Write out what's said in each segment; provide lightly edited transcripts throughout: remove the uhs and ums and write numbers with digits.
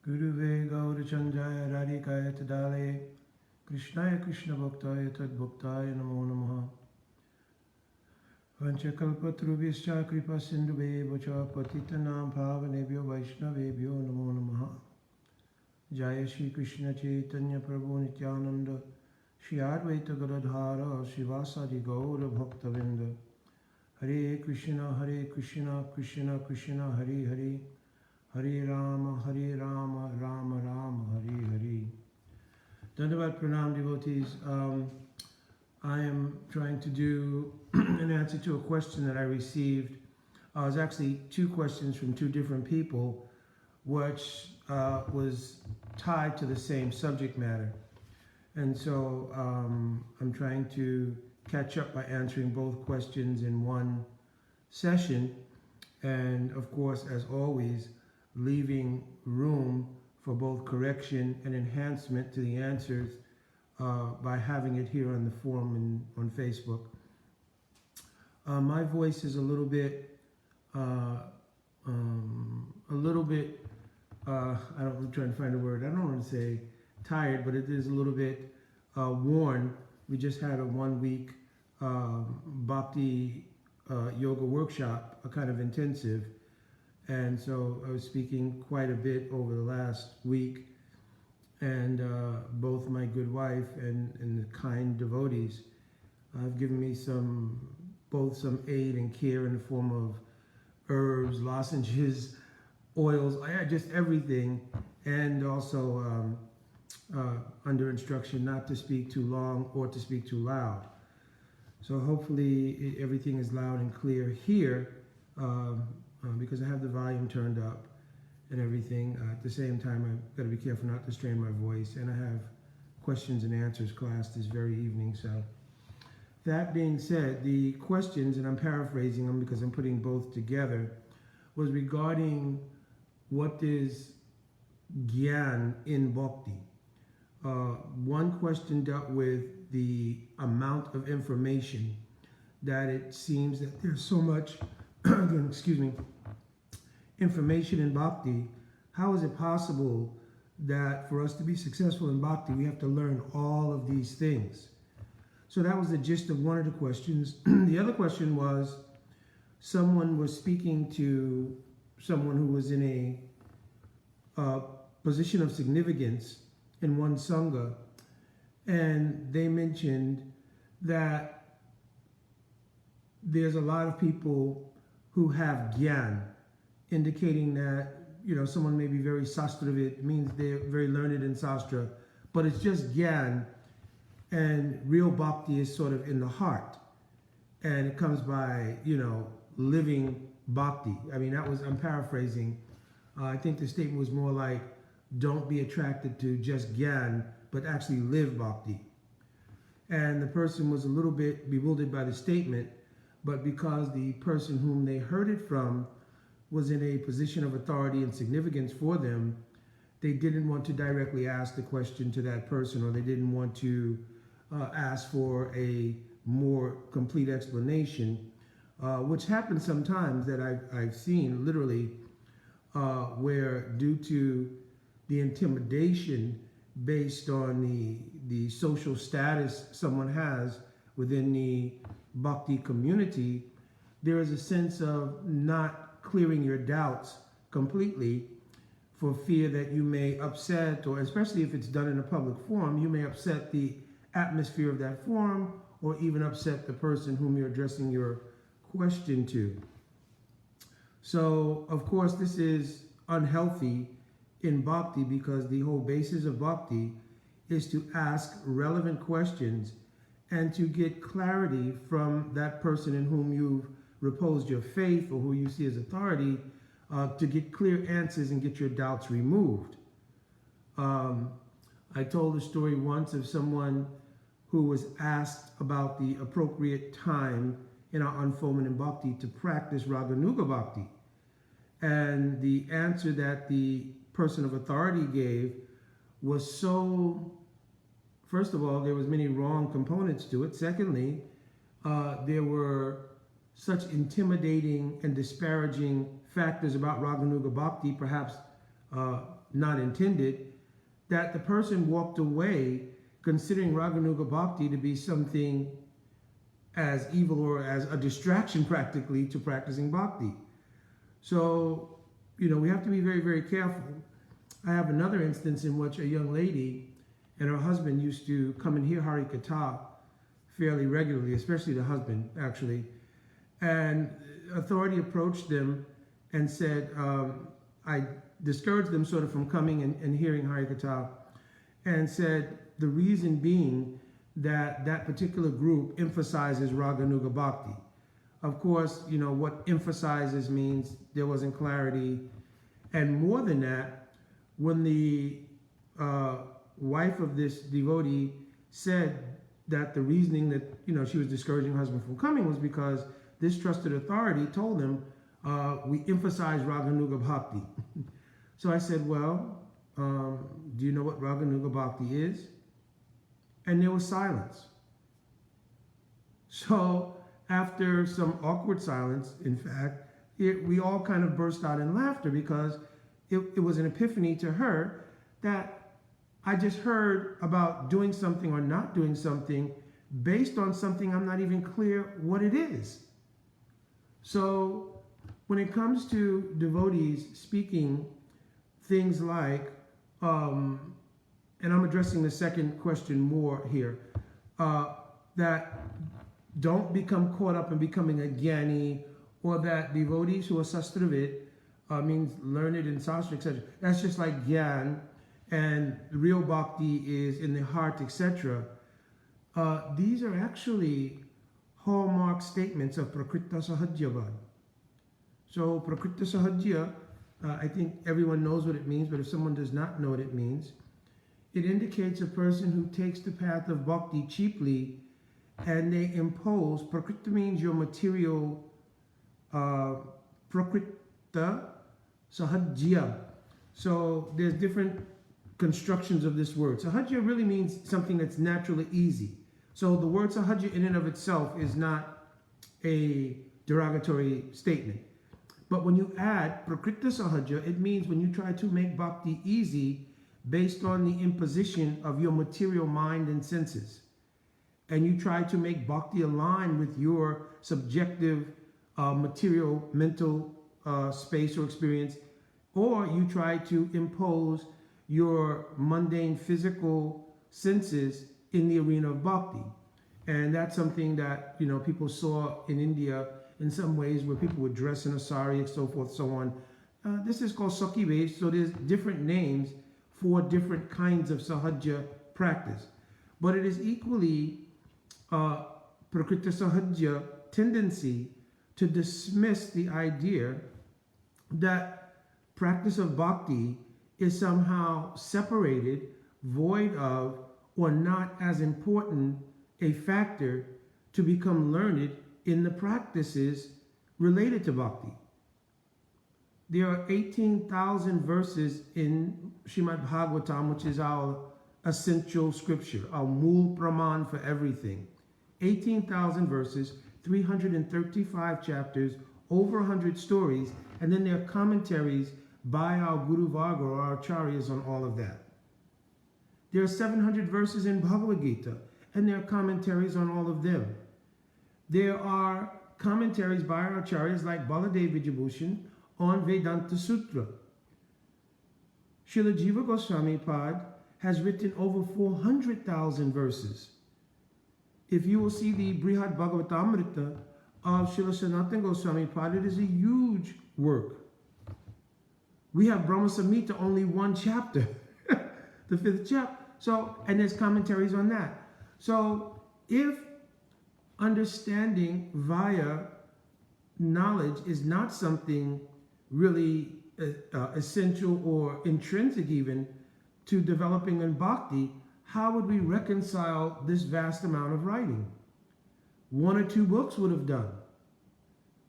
Guruve Gaurachandraya Radhikaya Tadale Krishnaya Krishna Bhaktaya Tad Bhaktaya Namo Namaha Vanchakalpatrubhischa Kripa Sindhube Vacha Patitanam Bhavanebhyo Vaishnavebhyo Namo Namaha Jaya Shri Krishna Chaitanya Prabhu Nityananda Shri Advaita Gadadhara Srivasadi Gaura Bhaktavinda Hare Krishna Krishna Krishna Hare Hare Hare Rama, Rama Rama, Hare Hare. Dandavat Pranam devotees. I am trying to do an answer to a question that I received. It was actually two questions from two different people, which was tied to the same subject matter. And so I'm trying to catch up by answering both questions in one session. And of course, as always, leaving room for both correction and enhancement to the answers by having it here on the forum on Facebook. My voice is a little bit, I'm trying to find a word. I don't want to say tired, but it is a little bit worn. We just had a 1 week Bhakti yoga workshop, a kind of intensive. And so I was speaking quite a bit over the last week, and both my good wife and the kind devotees have given me both some aid and care in the form of herbs, lozenges, oils, just everything, and also under instruction not to speak too long or to speak too loud. So hopefully everything is loud and clear here. Because I have the volume turned up and everything. At the same time, I've got to be careful not to strain my voice. And I have questions and answers class this very evening. So that being said, the questions, and I'm paraphrasing them because I'm putting both together, was regarding what is Gyan in Bhakti. One question dealt with the amount of information that it seems that there's so much information in Bhakti. How is it possible that for us to be successful in Bhakti, we have to learn all of these things? So that was the gist of one of the questions. The other question was, someone was speaking to someone who was in a position of significance in one Sangha, and they mentioned that there's a lot of people who have Gyan, indicating that, someone may be very sastravid, means they're very learned in sastra, but it's just Gyan, and real bhakti is sort of in the heart, and it comes by, living bhakti. I'm paraphrasing. I think the statement was more like, don't be attracted to just Gyan, but actually live bhakti. And the person was a little bit bewildered by the statement, but because the person whom they heard it from was in a position of authority and significance for them, they didn't want to directly ask the question to that person, or they didn't want to ask for a more complete explanation, which happens sometimes that I've seen literally where, due to the intimidation based on the social status someone has within the Bhakti community, there is a sense of not clearing your doubts completely for fear that you may upset, or especially if it's done in a public forum, you may upset the atmosphere of that forum, or even upset the person whom you're addressing your question to. So, of course, this is unhealthy in Bhakti, because the whole basis of Bhakti is to ask relevant questions and to get clarity from that person in whom you've reposed your faith, or who you see as authority, to get clear answers and get your doubts removed. I told a story once of someone who was asked about the appropriate time in our unfoldment in Bhakti to practice Raganuga Bhakti. And the answer that the person of authority gave was so, first of all, there was many wrong components to it. Secondly, there were such intimidating and disparaging factors about Raganuga Bhakti, perhaps not intended, that the person walked away considering Raganuga Bhakti to be something as evil or as a distraction practically to practicing bhakti. So, we have to be very, very careful. I have another instance in which a young lady and her husband used to come and hear Harikatha fairly regularly, especially the husband, actually. And authority approached them and said, I discouraged them sort of from coming and hearing Harikatha, and said the reason being that that particular group emphasizes Raganuga Bhakti. Of course, what emphasizes means there wasn't clarity. And more than that, when the wife of this devotee said that the reasoning that, she was discouraging her husband from coming was because this trusted authority told them, we emphasize Raganuga Bhakti. So I said, well, do you know what Raganuga Bhakti is? And there was silence. So after some awkward silence, in fact, we all kind of burst out in laughter because it was an epiphany to her that I just heard about doing something or not doing something based on something I'm not even clear what it is. So when it comes to devotees speaking things like, and I'm addressing the second question more here, that don't become caught up in becoming a jnani, or that devotees who are sastravid, means learned in sastra, etc. That's just like gyan, and real bhakti is in the heart, etc. These are actually hallmark statements of Prakrita Sahajyavad. So Prakrita Sahajya, I think everyone knows what it means, but if someone does not know what it means, it indicates a person who takes the path of bhakti cheaply and they impose. Prakrita means your material, Prakrita Sahajya. So there's different constructions of this word. Sahajya really means something that's naturally easy. So the word sahajya in and of itself is not a derogatory statement. But when you add prakrita sahajya, it means when you try to make bhakti easy based on the imposition of your material mind and senses, and you try to make bhakti align with your subjective material, mental space or experience, or you try to impose your mundane physical senses in the arena of bhakti. And that's something that, people saw in India in some ways, where people would dress in a sari and so forth, so on. This is called Sakhi, so there's different names for different kinds of sahajya practice. But it is equally prakrita sahajya tendency to dismiss the idea that practice of bhakti is somehow separated, void of, or not as important a factor to become learned in the practices related to bhakti. There are 18,000 verses in Srimad Bhagavatam, which is our essential scripture, our mool praman for everything. 18,000 verses, 335 chapters, over 100 stories, and then there are commentaries by our Guru Varga or our acharyas on all of that. There are 700 verses in Bhagavad Gita, and there are commentaries on all of them. There are commentaries by our acharyas like Baladev Vijayabhushan on Vedanta Sutra. Srila Jiva Goswami Pad has written over 400,000 verses. If you will see the Brihad Bhagavatamrita of Srila Sanatana Goswami Pad, it is a huge work. We have Brahma Samhita, only one chapter, the 5th chapter. So, and there's commentaries on that. So, if understanding via knowledge is not something really essential or intrinsic even to developing in bhakti, how would we reconcile this vast amount of writing? 1 or 2 books would have done.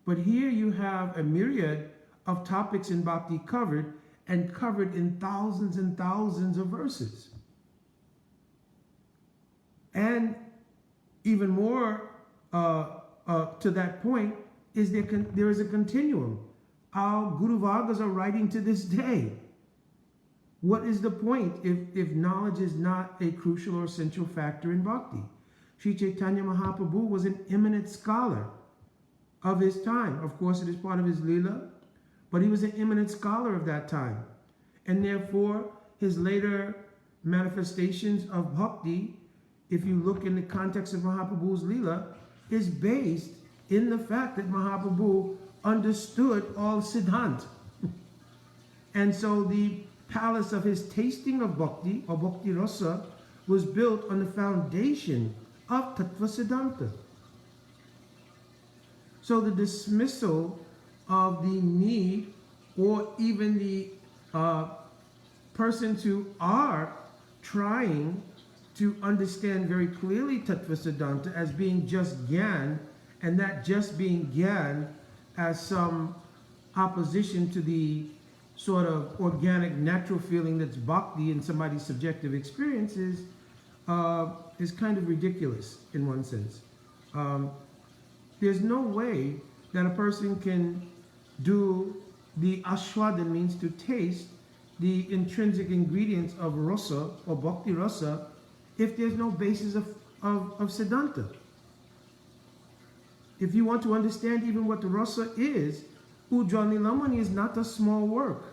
But here you have a myriad of topics in bhakti covered, and covered in thousands and thousands of verses. And even more to that point is there is a continuum. Our Guru Vargas are writing to this day. What is the point if knowledge is not a crucial or essential factor in bhakti? Sri Chaitanya Mahaprabhu was an eminent scholar of his time. Of course, it is part of his lila, but he was an eminent scholar of that time. And therefore, his later manifestations of bhakti, if you look in the context of Mahaprabhu's lila, is based in the fact that Mahaprabhu understood all siddhant. And so the palace of his tasting of bhakti, or bhakti rasa, was built on the foundation of tattva siddhanta. So the dismissal of the need, or even the persons who are trying to understand very clearly tattva siddhanta as being just gyan, and that just being gyan as some opposition to the sort of organic, natural feeling that's bhakti in somebody's subjective experiences, is kind of ridiculous in one sense. There's no way that a person can do the aswadan, means to taste the intrinsic ingredients of rasa or bhakti rasa, if there's no basis of siddhanta. If you want to understand even what the rasa is, Ujjwal Nilamani is not a small work.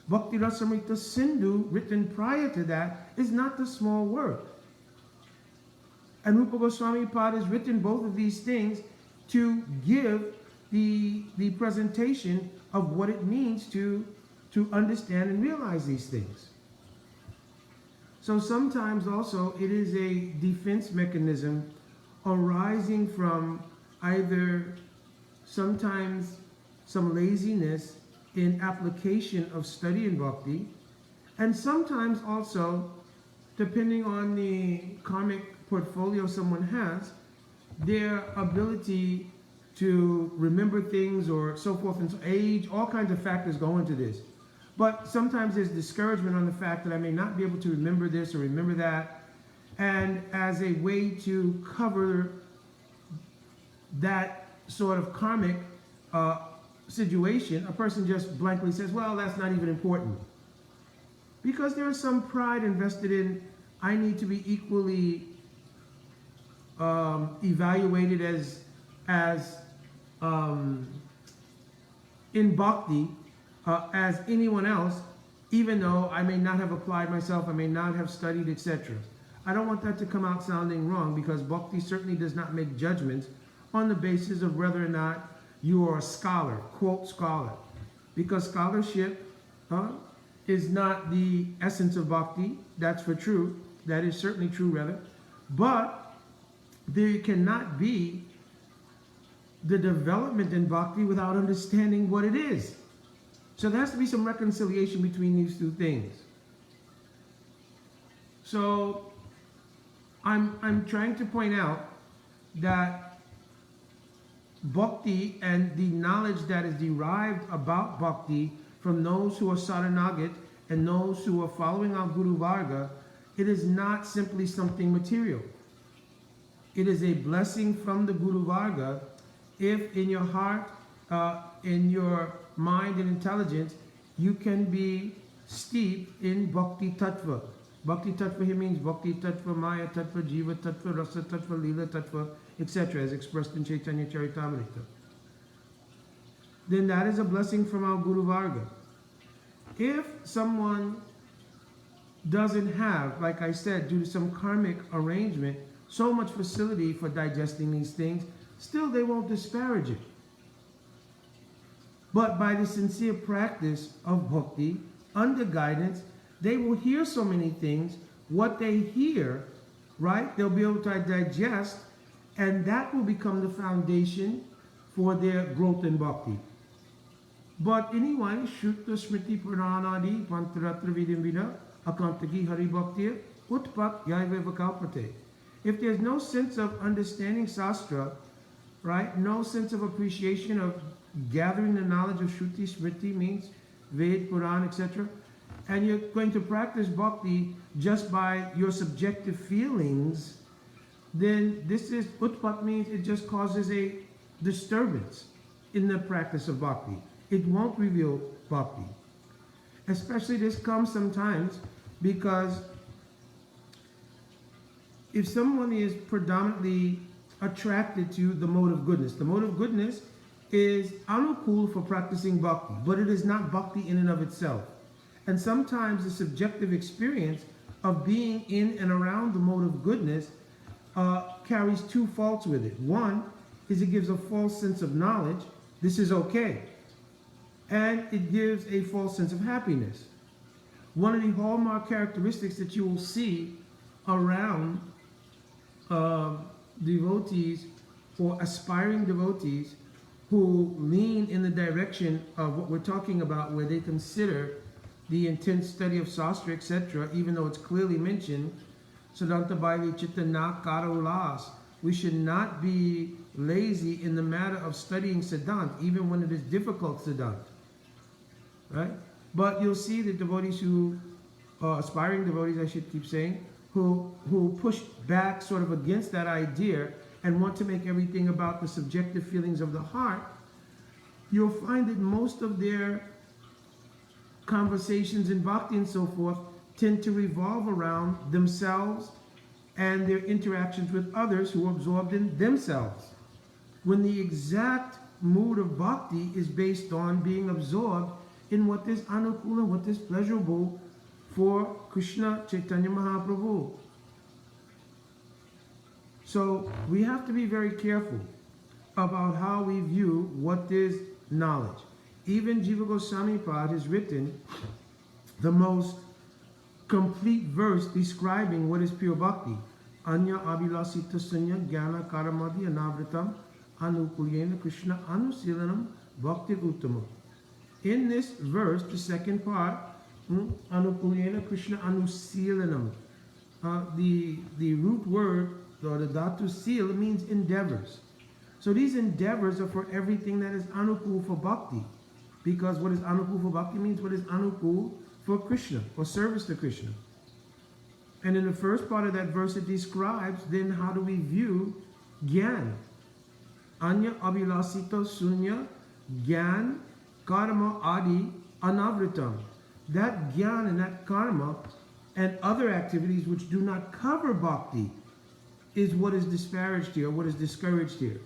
Bhakti Rasamrita Sindhu, written prior to that, is not a small work. And Rupa Goswami Pad has written both of these things to give the presentation of what it means to understand and realize these things. So sometimes also it is a defense mechanism arising from either sometimes some laziness in application of study in bhakti, and sometimes also, depending on the karmic portfolio someone has, their ability to remember things or so forth, and so age, all kinds of factors go into this. But sometimes there's discouragement on the fact that I may not be able to remember this or remember that, and as a way to cover that sort of karmic situation, a person just blankly says, well, that's not even important. Because there is some pride invested in, I need to be equally evaluated as in bhakti as anyone else, even though I may not have applied myself, I may not have studied, etc. I don't want that to come out sounding wrong, because bhakti certainly does not make judgments on the basis of whether or not you are a scholar, quote scholar. Because scholarship is not the essence of bhakti, that's for true, that is certainly true rather, but there cannot be the development in bhakti without understanding what it is. So there has to be some reconciliation between these two things. So I'm trying to point out that bhakti and the knowledge that is derived about bhakti from those who are saranagit and those who are following our Guru Varga, it is not simply something material. It is a blessing from the Guru Varga if in your heart, in your mind and intelligence, you can be steeped in bhakti tattva. Bhakti tattva here means bhakti tattva, maya tattva, jiva tattva, rasa tattva, lila tattva, etc., as expressed in Chaitanya Charitamrita. Then that is a blessing from our Guru Varga. If someone doesn't have, like I said, due to some karmic arrangement, so much facility for digesting these things, still they won't disparage it. But by the sincere practice of bhakti, under guidance, they will hear so many things. What they hear, right, they'll be able to digest, and that will become the foundation for their growth in bhakti. But anyway, Shutta Smriti Puranadi Pantaratra Vidimvida Akantaki Hari Bhakti Utpat Yaiva Vakalpate. If there's no sense of understanding Shastra, right, no sense of appreciation of gathering the knowledge of Shruti, Smriti means Ved, Puran, etc., and you're going to practice bhakti just by your subjective feelings, then this is utpat, means it just causes a disturbance in the practice of bhakti. It won't reveal bhakti. Especially this comes sometimes because if someone is predominantly attracted to the mode of goodness, the mode of goodness is anukul for practicing bhakti, but it is not bhakti in and of itself. And sometimes the subjective experience of being in and around the mode of goodness carries two faults with it. One is it gives a false sense of knowledge, this is okay, and it gives a false sense of happiness. One of the hallmark characteristics that you will see around devotees or aspiring devotees who lean in the direction of what we're talking about, where they consider the intense study of Shastra, etc., even though it's clearly mentioned, Siddhanta Baili Chitta Na Kara Ulas. We should not be lazy in the matter of studying Siddhant, even when it is difficult Siddhant. Right? But you'll see the devotees who, aspiring devotees, I should keep saying, who push back sort of against that idea and want to make everything about the subjective feelings of the heart, you'll find that most of their conversations in bhakti and so forth tend to revolve around themselves and their interactions with others who are absorbed in themselves. When the exact mood of bhakti is based on being absorbed in what is anukula, what is pleasurable for Krishna Chaitanya Mahaprabhu. So we have to be very careful about how we view what is knowledge. Even Jiva Goswami Pad has written the most complete verse describing what is pure bhakti. Anya abhilasita sunya jnana karamadi anavritam anukulyena Krishna anusilanam bhakti uttama. In this verse, the second part, anukulyena Krishna anusilanam, the root word or the dhatu seal means endeavors. So these endeavors are for everything that is anukul for bhakti. Because what is anukul for bhakti means what is anukul for Krishna, for service to Krishna. And in the first part of that verse it describes then how do we view gyan. Anya abhilasita sunya gyan karma adi anavritam. That gyan and that karma and other activities which do not cover bhakti is what is disparaged here, what is discouraged here.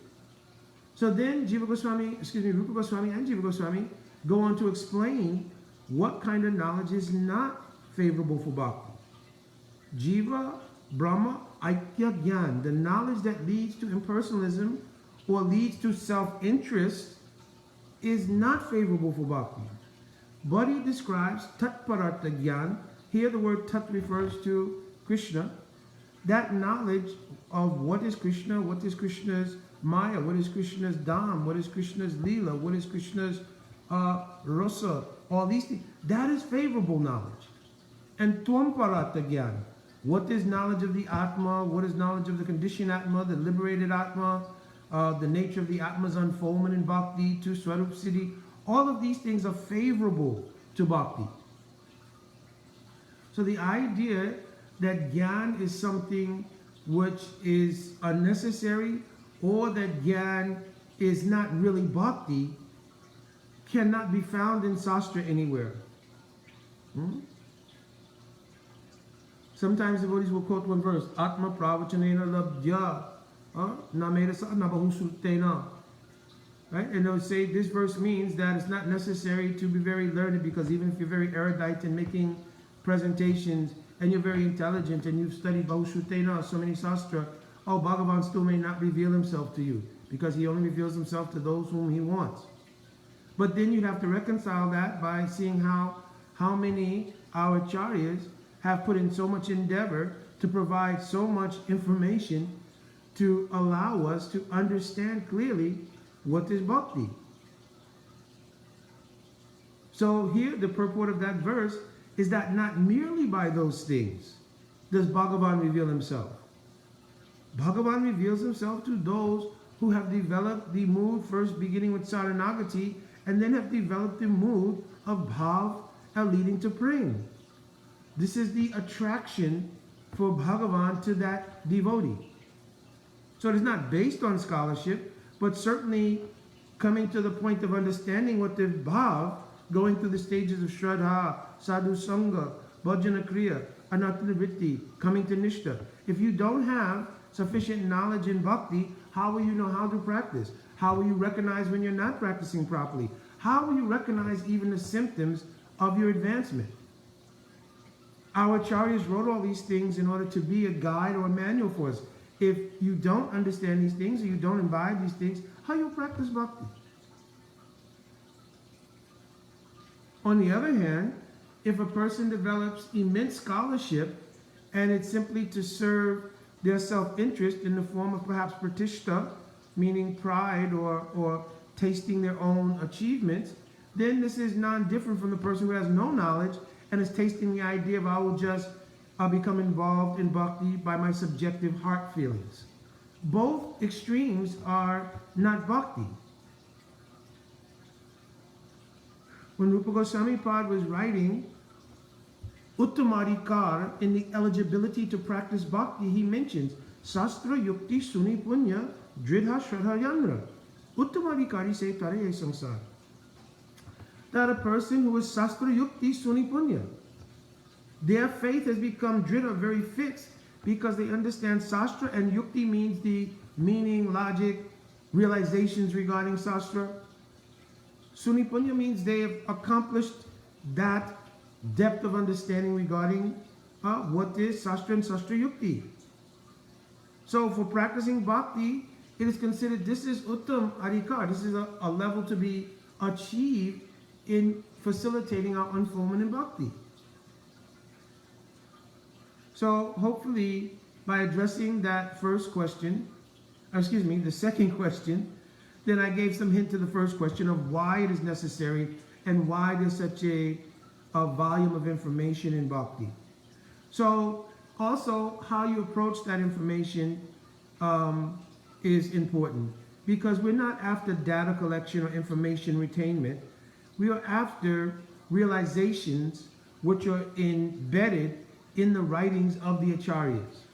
So then Rupa Goswami and Jiva Goswami go on to explain what kind of knowledge is not favorable for bhakti. Jiva, Brahma, Aikya Gyan, the knowledge that leads to impersonalism or leads to self-interest is not favorable for bhakti. But he describes Tat Parartha Gyan. Here the word Tat refers to Krishna. That knowledge of what is Krishna, what is Krishna's Maya, what is Krishna's Dham, what is Krishna's Leela, what is Krishna's Rasa, all these things, that is favorable knowledge. And Tvam Parartha Gyan, what is knowledge of the Atma, what is knowledge of the conditioned Atma, the liberated Atma, the nature of the Atma's unfoldment in Bhakti to Swarup Siddhi, all of these things are favorable to Bhakti. So the idea that Gyan is something which is unnecessary or that Gyan is not really Bhakti cannot be found in Shastra anywhere. Sometimes devotees will quote one verse, Atma pravachanena labdya namerasa nabahusultena. Right? And they'll say this verse means that it's not necessary to be very learned, because even if you're very erudite in making presentations and you're very intelligent and you've studied Bahushutena, so many Shastra, Bhagavan still may not reveal himself to you because he only reveals himself to those whom he wants. But then you'd have to reconcile that by seeing how many our acharyas have put in so much endeavor to provide so much information to allow us to understand clearly what is bhakti. So here the purport of that verse is that not merely by those things does Bhagavan reveal himself. Bhagavan reveals himself to those who have developed the mood, first beginning with Saranagati, and then have developed the mood of Bhav leading to Prem. This is the attraction for Bhagavan to that devotee. So it is not based on scholarship, but certainly coming to the point of understanding what the Bhav, going through the stages of Shraddha, sadhu sangha, bhajana kriya, anattanavritti, coming to nishta. If you don't have sufficient knowledge in bhakti, how will you know how to practice? How will you recognize when you're not practicing properly? How will you recognize even the symptoms of your advancement? Our acharyas wrote all these things in order to be a guide or a manual for us. If you don't understand these things, or you don't imbibe these things, how you practice bhakti? On the other hand, if a person develops immense scholarship and it's simply to serve their self-interest in the form of perhaps pratishta, meaning pride or tasting their own achievements, then this is non-different from the person who has no knowledge and is tasting the idea of I'll become involved in bhakti by my subjective heart feelings. Both extremes are not bhakti. When Rupa Goswami Pad was writing Uttamadikar in the eligibility to practice bhakti, he mentions Sastra Yukti Suni Punya Dridha Shraddha Yanra Uttamadikari Se Tare Samsar. That a person who is Sastra Yukti Suni Punya, their faith has become dridha, very fixed, because they understand Sastra, and Yukti means the meaning, logic, realizations regarding Sastra. Suni Punya means they have accomplished that depth of understanding regarding what is Sastra and Sastra Yukti. So for practicing bhakti, it is considered this is Uttam Adhikar. This is a level to be achieved in facilitating our unfoldment in bhakti. So hopefully by addressing that first question, the second question, then I gave some hint to the first question of why it is necessary and why there's such a volume of information in bhakti. So also how you approach that information is important, because we're not after data collection or information retainment. We are after realizations which are embedded in the writings of the acharyas.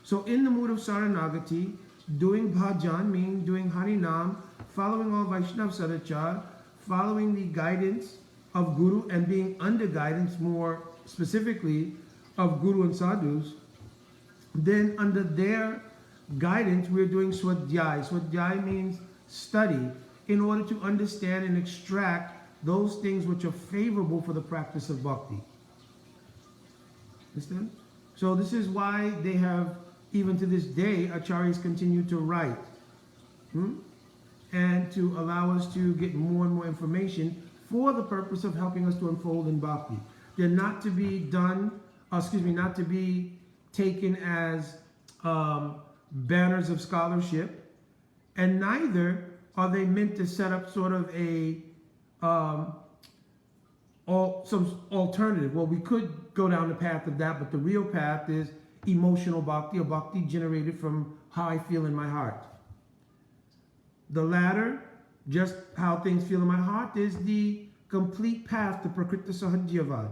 So in the mood of Saranagati, doing bhajan, meaning doing harinam, following all Vaishnav sadachar, following the guidance of Guru and being under guidance more specifically of Guru and Sadhus, then under their guidance we're doing swadhyay. Swadhyay means study in order to understand and extract those things which are favorable for the practice of bhakti. Understand? So this is why they have, even to this day, acharyas continue to write and to allow us to get more and more information for the purpose of helping us to unfold in bhakti. They're not to be not to be taken as banners of scholarship, and neither are they meant to set up sort of some alternative. Well, we could go down the path of that, but the real path is emotional bhakti, or bhakti generated from how I feel in my heart. The latter, just how things feel in my heart, is the complete path to Prakriti Sahajyavad.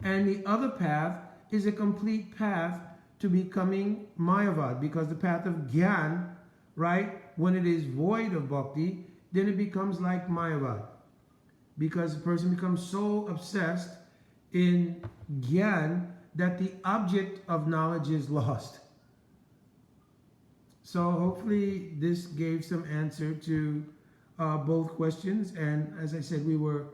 And the other path is a complete path to becoming Mayavad, because the path of Gyan, right, when it is void of bhakti, then it becomes like Mayavad. Because the person becomes so obsessed in Gyan that the object of knowledge is lost. So hopefully this gave some answer to both questions. And as I said, we were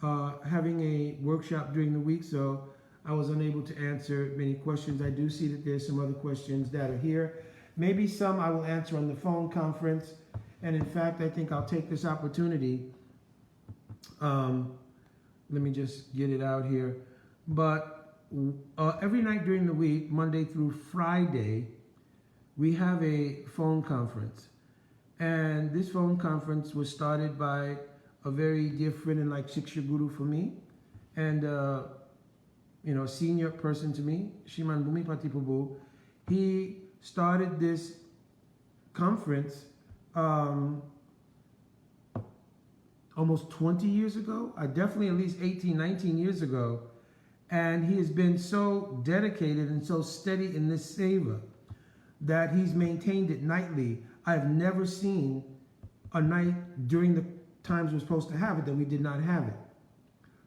having a workshop during the week, so I was unable to answer many questions. I do see that there's some other questions that are here. Maybe some I will answer on the phone conference. And in fact, I think I'll take this opportunity. Let me just get it out here. But every night during the week, Monday through Friday, we have a phone conference. And this phone conference was started by a very dear friend and like Shiksha Guru for me, and senior person to me, Shriman Bhumipati Prabhu. He started this conference almost 20 years ago, definitely at least 18, 19 years ago. And he has been so dedicated and so steady in this seva that he's maintained it nightly. I've never seen a night during the times we're supposed to have it that we did not have it.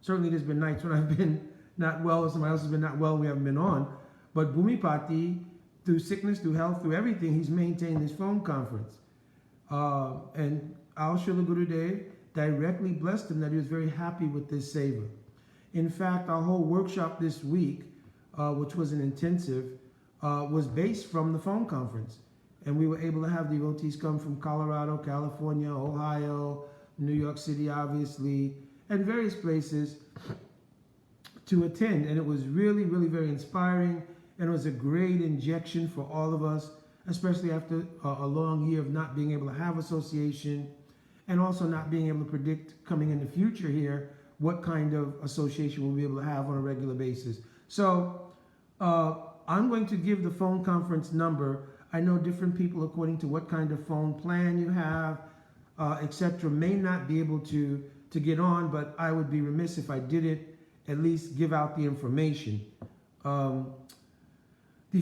Certainly there's been nights when I've been not well or somebody else has been not well, we haven't been on. But Bhumipati, through sickness, through health, through everything, he's maintained this phone conference. And Al Srila Gurudev directly blessed him that he was very happy with this seva. In fact, our whole workshop this week, which was an intensive, was based from the phone conference. And we were able to have devotees come from Colorado, California, Ohio, New York City, obviously, and various places to attend. And it was really, really very inspiring. And it was a great injection for all of us, especially after a long year of not being able to have association and also not being able to predict coming in the future here what kind of association we'll be able to have on a regular basis. So I'm going to give the phone conference number. I know different people, according to what kind of phone plan you have, etc., may not be able to get on, but I would be remiss if I didn't at least give out the information. The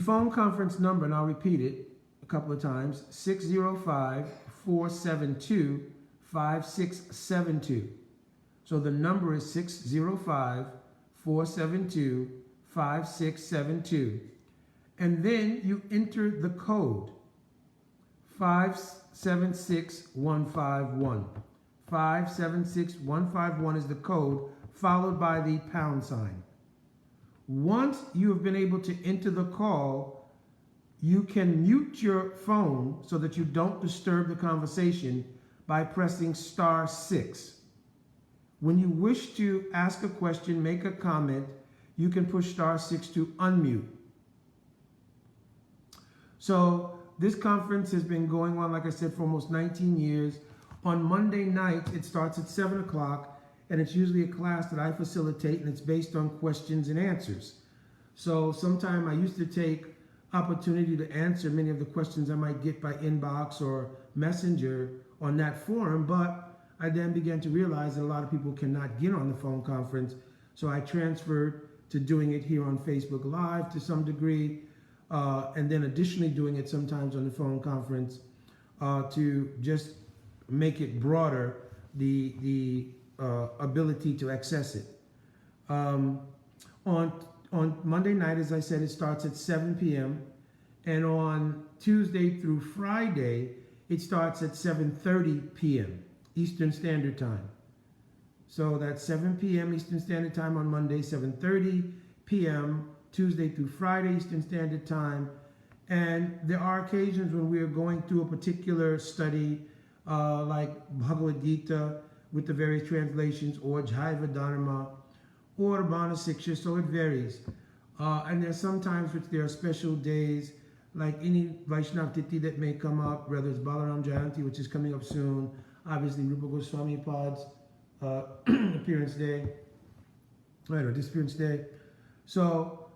phone conference number, and I'll repeat it a couple of times, 605-472-5672. So the number is 605-472-5672. And then you enter the code 576151. 576151 is the code, followed by the pound sign. Once you have been able to enter the call, you can mute your phone so that you don't disturb the conversation by pressing *6. When you wish to ask a question, make a comment, you can push *6 to unmute. So this conference has been going on, like I said, for almost 19 years. On Monday nights, it starts at 7 o'clock, and it's usually a class that I facilitate, and it's based on questions and answers. So sometime I used to take opportunity to answer many of the questions I might get by inbox or messenger on that forum, but I then began to realize that a lot of people cannot get on the phone conference, so I transferred to doing it here on Facebook Live to some degree, and then additionally doing it sometimes on the phone conference to just make it broader, the ability to access it. On Monday night, as I said, it starts at 7 p.m. And on Tuesday through Friday, it starts at 7:30 p.m. Eastern Standard Time. So that's 7 p.m. Eastern Standard Time on Monday, 7:30 p.m. Tuesday through Friday Eastern Standard Time. And there are occasions when we are going through a particular study, like Bhagavad Gita, with the various translations, or Jaiva Dharma, or Urbana Siksha, so it varies. And there's sometimes which there are special days, like any Vaishnav Tithi that may come up, whether it's Balaram Jayanti, which is coming up soon, obviously Rupa Goswami Pad's appearance day, right, or disappearance day. So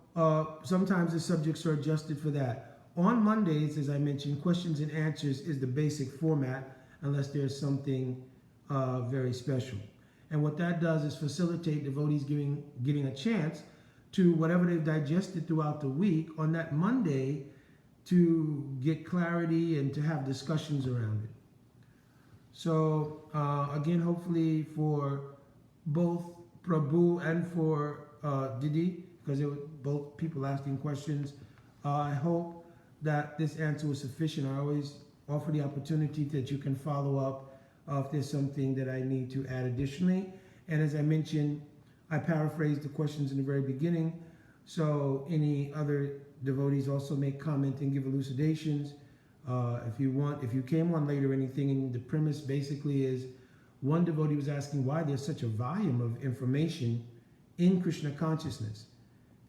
sometimes the subjects are adjusted for that. On Mondays, as I mentioned, questions and answers is the basic format, unless there's something very special. And what that does is facilitate devotees getting a chance to whatever they've digested throughout the week on that Monday to get clarity and to have discussions around it. So again, hopefully for both Prabhu and for Didi, because they were both people asking questions, I hope that this answer was sufficient. I always offer the opportunity that you can follow up if there's something that I need to add additionally. And as I mentioned, I paraphrased the questions in the very beginning, so any other devotees also may comment and give elucidations. If you came on late or anything, and the premise basically is, one devotee was asking why there's such a volume of information in Krishna consciousness.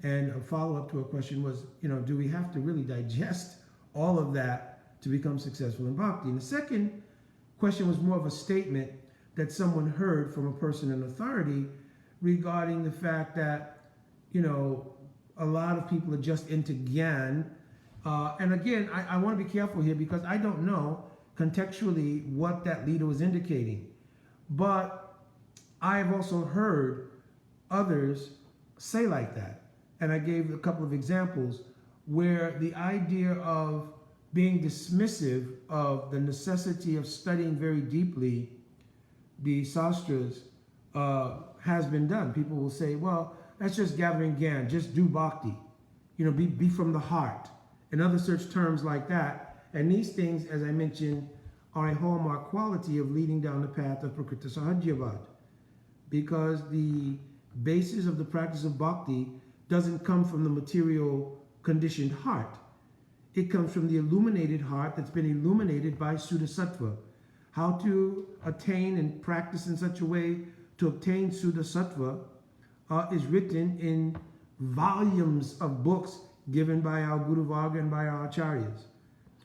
And a follow-up to a question was, do we have to really digest all of that to become successful in bhakti? And the second question was more of a statement that someone heard from a person in authority regarding the fact that, a lot of people are just into Gyan. And again, I want to be careful here because I don't know contextually what that leader was indicating. But I've also heard others say like that. And I gave a couple of examples where the idea of being dismissive of the necessity of studying very deeply the sastras has been done. People will say, well, that's just gathering Gyan, just do bhakti. Be from the heart, and other such terms like that. And these things, as I mentioned, are a hallmark quality of leading down the path of Prakriti Sahajyavad. Because the basis of the practice of bhakti doesn't come from the material conditioned heart. It comes from the illuminated heart that's been illuminated by Suddha Sattva. How to attain and practice in such a way to obtain Suddha Sattva is written in volumes of books given by our Guru Varga and by our Acharyas,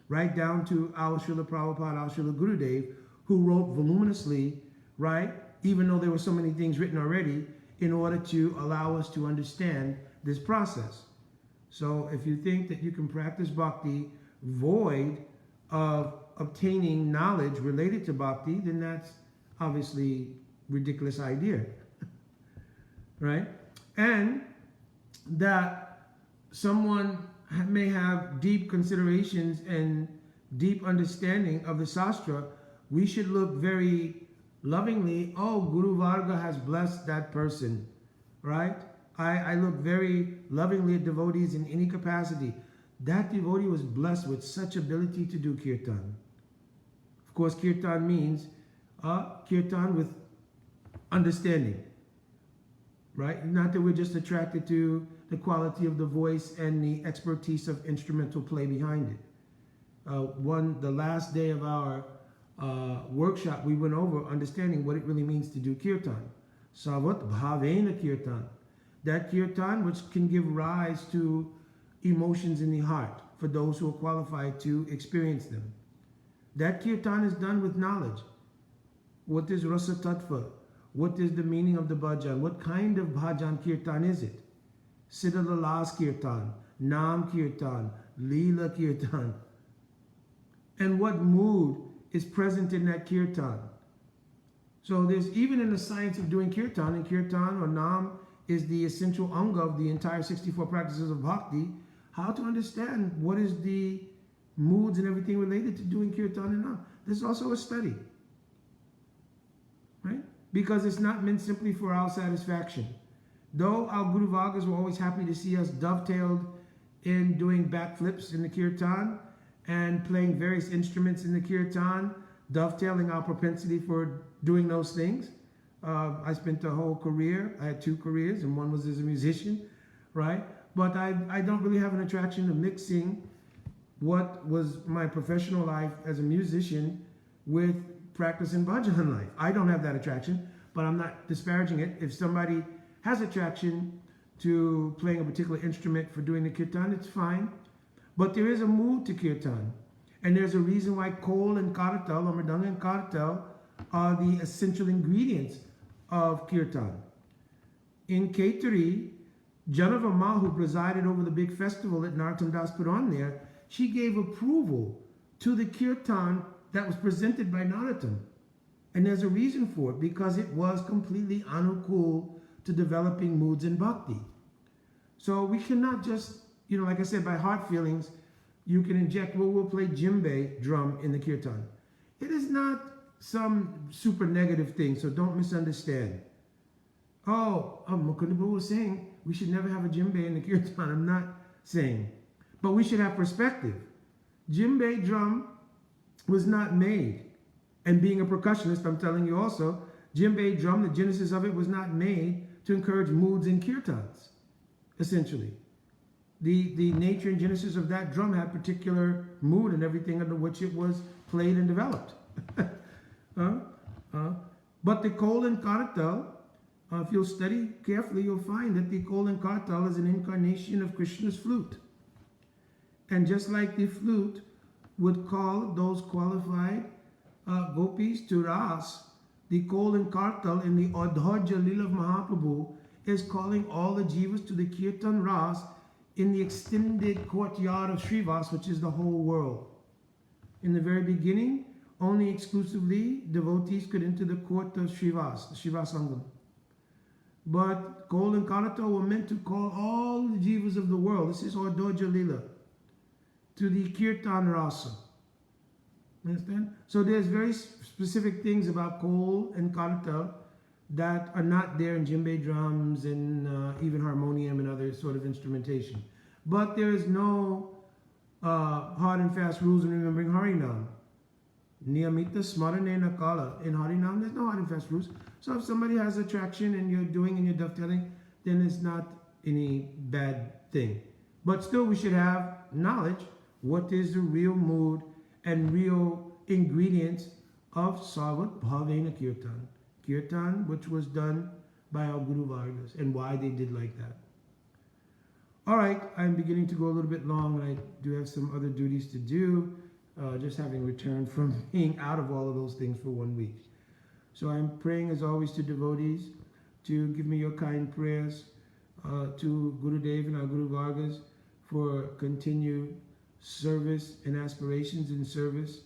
right down to our Srila Prabhupada, our Srila Gurudev, who wrote voluminously, right, even though there were so many things written already, in order to allow us to understand this process. So if you think that you can practice bhakti void of obtaining knowledge related to bhakti, then that's obviously a ridiculous idea, right? And that someone may have deep considerations and deep understanding of the Shastra, we should look very lovingly, oh, Guru Varga has blessed that person, right? I look very lovingly at devotees in any capacity. That devotee was blessed with such ability to do kirtan. Of course, kirtan means kirtan with understanding, right? Not that we're just attracted to the quality of the voice and the expertise of instrumental play behind it. The last day of our workshop, we went over understanding what it really means to do kirtan. Savat bhavena kirtan. That kirtan which can give rise to emotions in the heart for those who are qualified to experience them. That kirtan is done with knowledge. What is rasa tattva? What is the meaning of the bhajan? What kind of bhajan kirtan is it? Siddha Lalas kirtan, Nam kirtan, Leela kirtan. And what mood is present in that kirtan? So there's, even in the science of doing kirtan, and kirtan or Nam is the essential anga of the entire 64 practices of bhakti, how to understand what is the moods and everything related to doing kirtan and Nam. This is also a study, right? Because it's not meant simply for our satisfaction. Though our Guru Vargas were always happy to see us dovetailed in doing backflips in the kirtan and playing various instruments in the kirtan, dovetailing our propensity for doing those things. I spent a whole career, I had 2 careers, and one was as a musician, right? But I don't really have an attraction to mixing what was my professional life as a musician with practicing bhajan life. I don't have that attraction, but I'm not disparaging it. If somebody has attraction to playing a particular instrument for doing the kirtan, it's fine. But there is a mood to kirtan. And there's a reason why kol and kartal, or mridanga and kartal, are the essential ingredients of kirtan. In Kaituri, Janava Ma, who presided over the big festival that Narottam Das put on there, she gave approval to the kirtan that was presented by Narottam. And there's a reason for it, because it was completely anukul to developing moods in bhakti. So we cannot just, like I said, by heart feelings, you can inject, we'll play djembe drum in the kirtan. It is not some super negative thing, so don't misunderstand. Mukunda was saying we should never have a djembe in the kirtan. I'm not saying. But we should have perspective. Djembe drum was not made. And being a percussionist, I'm telling you also, djembe drum, the genesis of it was not made to encourage moods in kirtans, essentially. The nature and genesis of that drum had particular mood and everything under which it was played and developed. But the kol and kartal, if you'll study carefully, you'll find that the kol and kartal is an incarnation of Krishna's flute. And just like the flute would call those qualified gopis to ras, the kol and kartal in the Adhoja Lila of Mahaprabhu is calling all the jivas to the kirtan ras in the extended courtyard of Srivas, which is the whole world. In the very beginning, only exclusively devotees could enter the court of Srivas, the Srivas Sangam. But Kol and Karata were meant to call all the jivas of the world, this is Adhoja Lila, to the kirtan rasa. Understand? So there's very specific things about Kol and Karata that are not there in djembe drums and even harmonium and other sort of instrumentation. But there is no hard and fast rules in remembering Harinam. Niyamita Smarane Nakala. In Harinam, there's no hard and fast rules. So if somebody has attraction and you're doing and you're dovetailing, then it's not any bad thing. But still, we should have knowledge. What is the real mood and real ingredients of Savat Bhavena Kirtan? Kirtan, which was done by our Guru Vargas, and why they did like that. All right, I'm beginning to go a little bit long, and I do have some other duties to do, just having returned from being out of all of those things for 1 week. So I'm praying, as always, to devotees to give me your kind prayers, to Guru Dev and our Guru Vargas for continued service and aspirations in service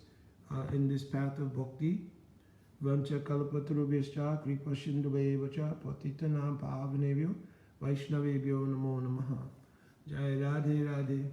in this path of bhakti. Vancha kalpatarubhyascha kripa sindhuvacha patitanam pavanebhyo vaishnavebhyo namo namaha. Jai Radhe Radhe.